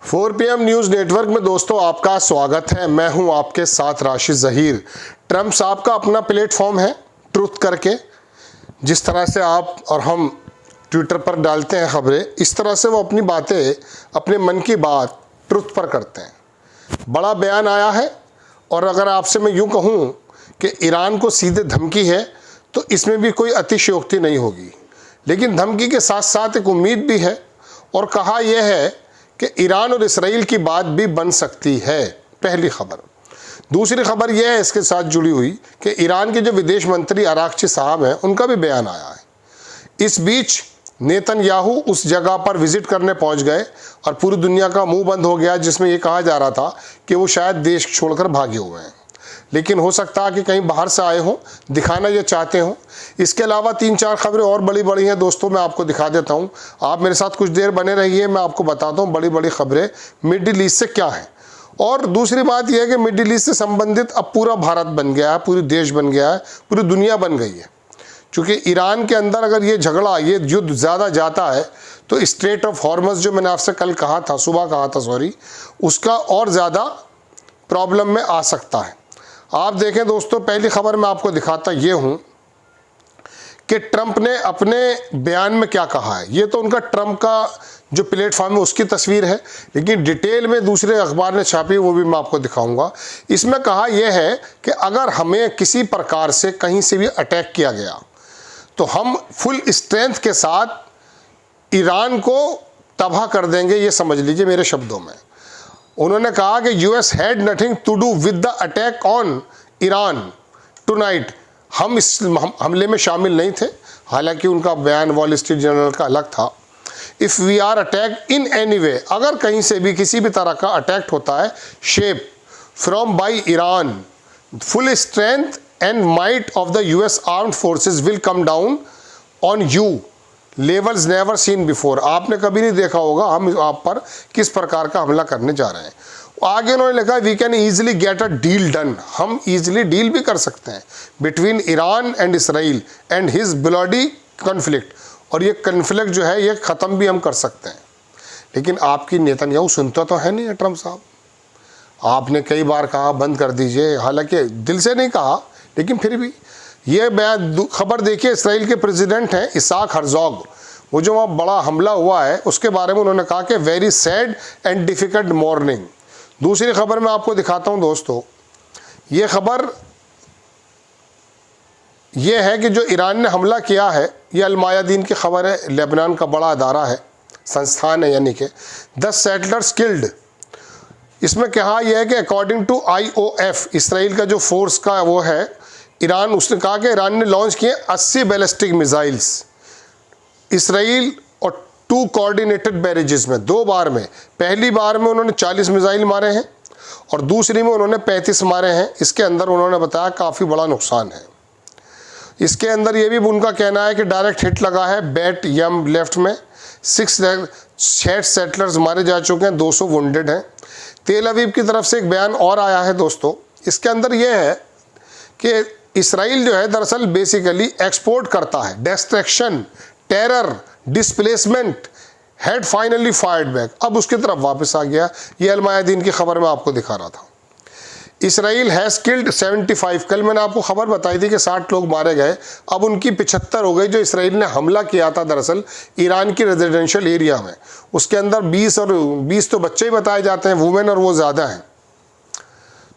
4 PM news network में दोस्तों आपका स्वागत है। मैं हूं आपके साथ राशिद ज़हीर। ट्रंप साहब का अपना प्लेटफॉर्म है ट्रुथ करके। जिस तरह से आप और हम ट्विटर पर डालते हैं खबरें, इस तरह से वो अपनी बातें, अपने मन की बात ट्रुथ पर करते हैं। बड़ा बयान आया है और अगर आपसे मैं यूँ कहूँ कि ईरान को सीधे धमकी है तो इसमें भी कोई अतिशयोक्ति नहीं होगी, लेकिन धमकी के साथ साथ एक उम्मीद भी है और कहा यह है कि ईरान और इसराइल की बात भी बन सकती है। पहली खबर। दूसरी खबर यह है इसके साथ जुड़ी हुई कि ईरान के जो विदेश मंत्री अरागची साहब हैं, उनका भी बयान आया है। इस बीच नेतन्याहू उस जगह पर विजिट करने पहुंच गए और पूरी दुनिया का मुंह बंद हो गया, जिसमें यह कहा जा रहा था कि वो शायद देश छोड़कर भागे हुए हैं, लेकिन हो सकता है कि कहीं बाहर से आए हों, दिखाना ये चाहते हों। इसके अलावा 3-4 खबरें और बड़ी बड़ी हैं दोस्तों, मैं आपको दिखा देता हूं। आप मेरे साथ कुछ देर बने रहिए, मैं आपको बताता हूं बड़ी बड़ी खबरें मिडिल ईस्ट से क्या हैं। और दूसरी बात यह है कि मिडिल ईस्ट से संबंधित अब पूरा भारत बन गया है, पूरी देश बन गया है, पूरी दुनिया बन गई है। क्योंकि ईरान के अंदर अगर ये झगड़ा, ये युद्ध ज़्यादा जाता है तो स्ट्रेट ऑफ हॉर्मज़ जो मैंने आपसे कल कहा था, सुबह कहा था सॉरी, उसका और ज़्यादा प्रॉब्लम में आ सकता है। आप देखें दोस्तों, पहली खबर मैं आपको दिखाता ये हूं कि ट्रंप ने अपने बयान में क्या कहा है। ये तो उनका ट्रंप का जो प्लेटफॉर्म है उसकी तस्वीर है, लेकिन डिटेल में दूसरे अखबार ने छापी, वो भी मैं आपको दिखाऊंगा। इसमें कहा यह है कि अगर हमें किसी प्रकार से कहीं से भी अटैक किया गया तो हम फुल स्ट्रेंथ के साथ ईरान को तबाह कर देंगे। ये समझ लीजिए मेरे शब्दों में। उन्होंने कहा कि US had nothing to do with the attack on Iran tonight. हम इस हमले में शामिल नहीं थे, हालांकि उनका बयान वॉल स्ट्रीट जर्नल का अलग था। If we are attack in any way, अगर कहीं से भी किसी भी तरह का अटैक होता है, shape from by Iran, full strength and might of the US armed forces will come down on you levels never seen before. आपने कभी नहीं देखा होगा हम आप पर किस प्रकार का हमला करने जा रहे हैं। आगे उन्होंने लिखा we can easily get a deal done, हम ईजिली डील भी कर सकते हैं between Iran and Israel and his bloody conflict, और ये कन्फ्लिक्ट जो है ये ख़त्म भी हम कर सकते हैं। लेकिन आपकी नेतन्याहू सुनता तो है नहीं, ट्रंप साहब। आपने कई बार कहा बंद कर दीजिए, हालांकि दिल से नहीं कहा, लेकिन फिर भी ये बयान। खबर देखिए, इसराइल के प्रेसिडेंट हैं इसाक हर्जोग, वो जो वहाँ बड़ा हमला हुआ है उसके बारे में उन्होंने कहा कि very sad and difficult morning. दूसरी खबर मैं आपको दिखाता हूँ दोस्तों, ये खबर ये है कि जो ईरान ने हमला किया है, ये अल-मायादीन की खबर है, लेबनान का बड़ा अदारा है, संस्थान है, यानी कि 10 सेटलर्स किल्ड। इसमें कहा यह है कि अकॉर्डिंग टू IOF, इसराइल का जो फोर्स का वो है ईरान, उसने कहा कि ईरान ने लॉन्च किए 80 बैलिस्टिक मिसाइल्स इसराइल और 2 कोऑर्डिनेटेड बैरेजेस में, 2 बार में। पहली बार में उन्होंने 40 मिसाइल मारे हैं और दूसरी में उन्होंने 35 मारे हैं। इसके अंदर उन्होंने बताया काफ़ी बड़ा नुकसान है। इसके अंदर ये भी उनका कहना है कि डायरेक्ट हिट लगा है बैट यम लेफ्ट में, 6 सेटलर्स मारे जा चुके हैं, 200 वुंडेड हैं। तेल अवीव की तरफ से एक बयान और आया है दोस्तों, इसके अंदर यह है कि इसराइल जो है दरअसल बेसिकली एक्सपोर्ट करता है distraction, terror, displacement, had finally fired back, अब उसकी तरफ वापस आ गया। ये अल-मायादीन की खबर मैं आपको दिखा रहा था। इसराइल हैज़ किल्ड 75, कल मैंने आपको खबर बताई थी कि 60 लोग मारे गए, अब उनकी 75 हो गई। जो इसराइल ने हमला किया था दरअसल ईरान की रेजिडेंशियल एरिया में, उसके अंदर 20 तो बच्चे ही बताए जाते हैं, वुमेन और वो ज़्यादा हैं।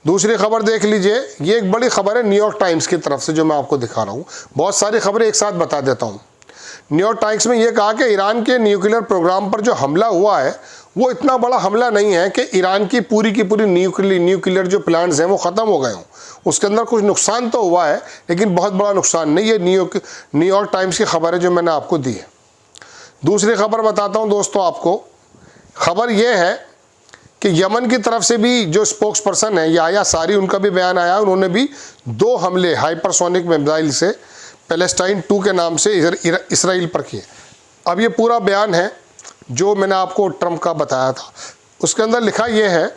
दूसरी खबर देख लीजिए, ये एक बड़ी खबर है न्यूयॉर्क टाइम्स की तरफ से जो मैं आपको दिखा रहा हूँ। बहुत सारी खबरें एक साथ बता देता हूँ। न्यूयॉर्क टाइम्स में ये कहा कि ईरान के न्यूक्लियर प्रोग्राम पर जो हमला हुआ है वो इतना बड़ा हमला नहीं है कि ईरान की पूरी न्यूक्लियर जो प्लांट्स हैं वो ख़त्म हो गए हों। उसके अंदर कुछ नुकसान तो हुआ है, लेकिन बहुत बड़ा नुकसान नहीं। ये न्यूयॉर्क टाइम्स की खबर है जो मैंने आपको दी है। दूसरी खबर बताता हूँ दोस्तों आपको। खबर यह है कि यमन की तरफ से भी जो स्पोक्स पर्सन है याया सारी, उनका भी बयान आया। उन्होंने भी 2 हमले हाइपरसोनिक मिसाइल से पैलेस्टाइन 2 के नाम से इसराइल पर किए। अब ये पूरा बयान है जो मैंने आपको ट्रंप का बताया था। उसके अंदर लिखा यह है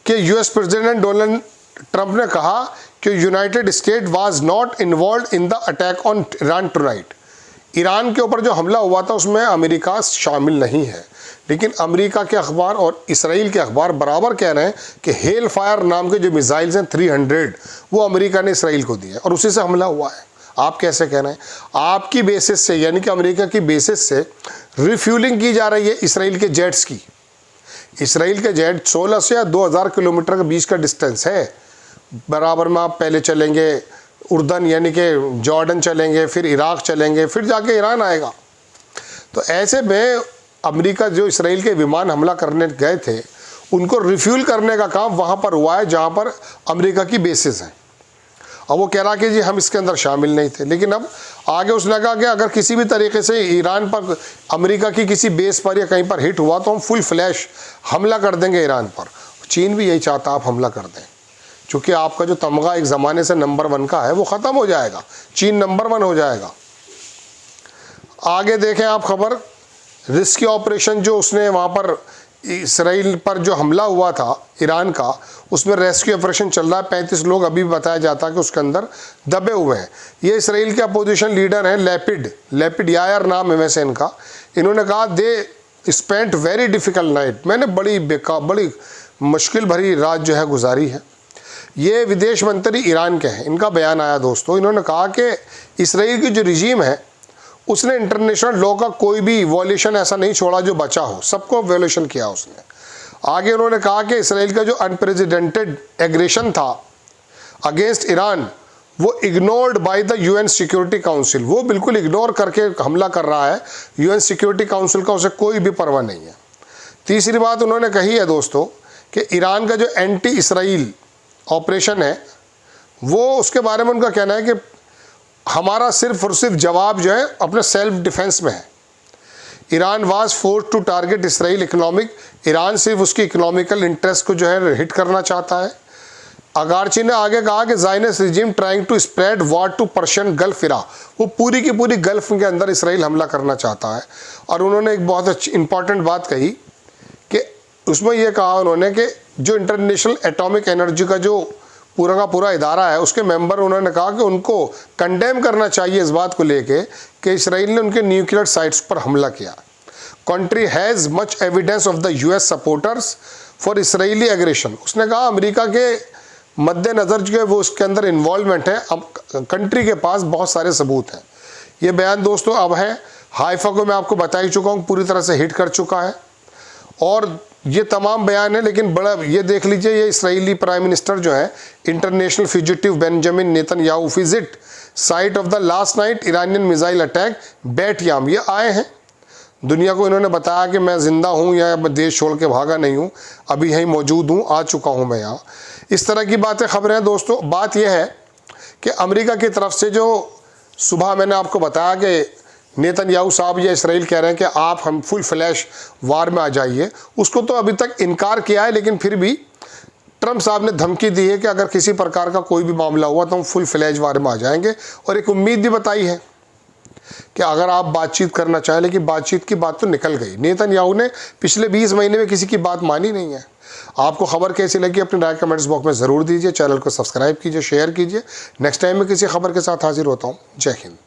कि यूएस प्रेसिडेंट डोनाल्ड ट्रंप ने कहा कि United state was not involve in the attack on Iran tonight. Iran के ऊपर जो हमला हुआ था उसमें अमेरिका शामिल नहीं है, लेकिन अमेरिका के अखबार और इसराइल के अखबार बराबर कह रहे हैं कि हेल फायर नाम के जो मिसाइल्स हैं 300 वो अमेरिका ने इसराइल को दिए और उसी से हमला हुआ है। आप कैसे कह रहे हैं? आपकी बेसिस से, यानी कि अमेरिका की बेसिस से रिफ्यूलिंग की जा रही है इसराइल के जेट्स की। इसराइल के जेट 1600 या 2000 किलोमीटर के बीच का डिस्टेंस है। बराबर में आप पहले चलेंगे उर्दन यानी कि जॉर्डन चलेंगे, फिर इराक चलेंगे, फिर जाके ईरान आएगा। तो ऐसे में अमेरिका जो इसराइल के विमान हमला करने गए थे उनको रिफ्यूल करने का काम वहाँ पर हुआ है जहाँ पर अमेरिका की बेसिस हैं। अब वो कह रहा कि जी हम इसके अंदर शामिल नहीं थे, लेकिन अब आगे उसने कहा कि अगर किसी भी तरीके से ईरान पर, अमेरिका की किसी बेस पर या कहीं पर हिट हुआ तो हम फुल फ्लैश हमला कर देंगे ईरान पर। चीन भी यही चाहता आप हमला कर दें, क्योंकि आपका जो तमगा एक ज़माने से नंबर 1 का है वो ख़त्म हो जाएगा, चीन नंबर 1 हो जाएगा। आगे देखें आप खबर, रिस्की ऑपरेशन जो उसने वहाँ पर इसराइल पर जो हमला हुआ था ईरान का, उसमें रेस्क्यू ऑपरेशन चल रहा है। 35 लोग अभी बताया जाता है कि उसके अंदर दबे हुए हैं। ये इसराइल के अपोजिशन लीडर हैं लैपिड यायर नाम है वैसे इनका। इन्होंने कहा they spent very difficult night, मैंने बड़ी मुश्किल भरी रात जो है गुजारी है। ये विदेश मंत्री ईरान के हैं, इनका बयान आया दोस्तों। इन्होंने कहा कि इसराइल की जो रिजीम है उसने इंटरनेशनल लॉ का कोई भी वॉल्यूशन ऐसा नहीं छोड़ा जो बचा हो, सबको वॉल्यूशन किया उसने। आगे उन्होंने कहा कि इसराइल का जो अनप्रेसिडेंटेड एग्रेशन था अगेंस्ट ईरान वो ignored by the UN security council, वो बिल्कुल इग्नोर करके हमला कर रहा है। यूएन सिक्योरिटी काउंसिल का उसे कोई भी परवाह नहीं है। तीसरी बात उन्होंने कही है दोस्तों कि ईरान का जो एंटी इसराइल ऑपरेशन है वो, उसके बारे में उनका कहना है कि हमारा सिर्फ और सिर्फ जवाब जो है अपने सेल्फ डिफेंस में है। Iran was force to target Israel economic, Iran सिर्फ उसकी इकोनॉमिकल इंटरेस्ट को जो है हिट करना चाहता है। अगारची ने आगे कहा कि Zionist regime trying to spread war to Persian Gulf era, वो पूरी की पूरी गल्फ के अंदर इसराइल हमला करना चाहता है। और उन्होंने एक बहुत अच्छी इंपॉर्टेंट बात कही कि उसमें यह कहा उन्होंने कि जो इंटरनेशनल एटॉमिक एनर्जी का जो पूरा का पूरा इदारा है उसके मेंबर, उन्होंने कहा कि उनको कंडेम करना चाहिए इस बात को लेके कि इसराइल ने उनके न्यूक्लियर साइट्स पर हमला किया। Country has much evidence of the US supporters for Israeli aggression, उसने कहा अमेरिका के मद्देनज़र जो है वो उसके अंदर इन्वॉल्वमेंट है, अब कंट्री के पास बहुत सारे सबूत हैं। ये बयान दोस्तों अब है हाइफा को मैं आपको बता ही चुका हूँ, पूरी तरह से हिट कर चुका है और ये तमाम बयान है। लेकिन बड़ा ये देख लीजिए, ये इसराइली प्राइम मिनिस्टर जो है international fugitive Benjamin Netanyahu visit site of the last night Iranian missile attack Bat Yam, ये आए हैं दुनिया को। इन्होंने बताया कि मैं ज़िंदा हूँ या मैं देश छोड़ के भागा नहीं हूँ, अभी यहीं मौजूद हूँ, आ चुका हूँ मैं यहाँ। इस तरह की बातें खबरें हैं दोस्तों। बात यह है कि अमेरिका की तरफ से जो सुबह मैंने आपको बताया कि नेतन्याहू साहब या इसराइल कह रहे हैं कि आप हम फुल फ्लैश वार में आ जाइए, उसको तो अभी तक इनकार किया है, लेकिन फिर भी ट्रंप साहब ने धमकी दी है कि अगर किसी प्रकार का कोई भी मामला हुआ तो हम फुल फ्लैश वार में आ जाएंगे। और एक उम्मीद भी बताई है कि अगर आप बातचीत करना चाहें, लेकिन बातचीत की बात तो निकल गई। नेतन्याहू ने पिछले 20 महीने में किसी की बात मानी नहीं है। आपको खबर कैसी लगी अपनी राय कमेंट्स बॉक्स में ज़रूर दीजिए। चैनल को सब्सक्राइब कीजिए, शेयर कीजिए। नेक्स्ट टाइम में किसी खबर के साथ हाजिर होता हूँ। जय हिंद।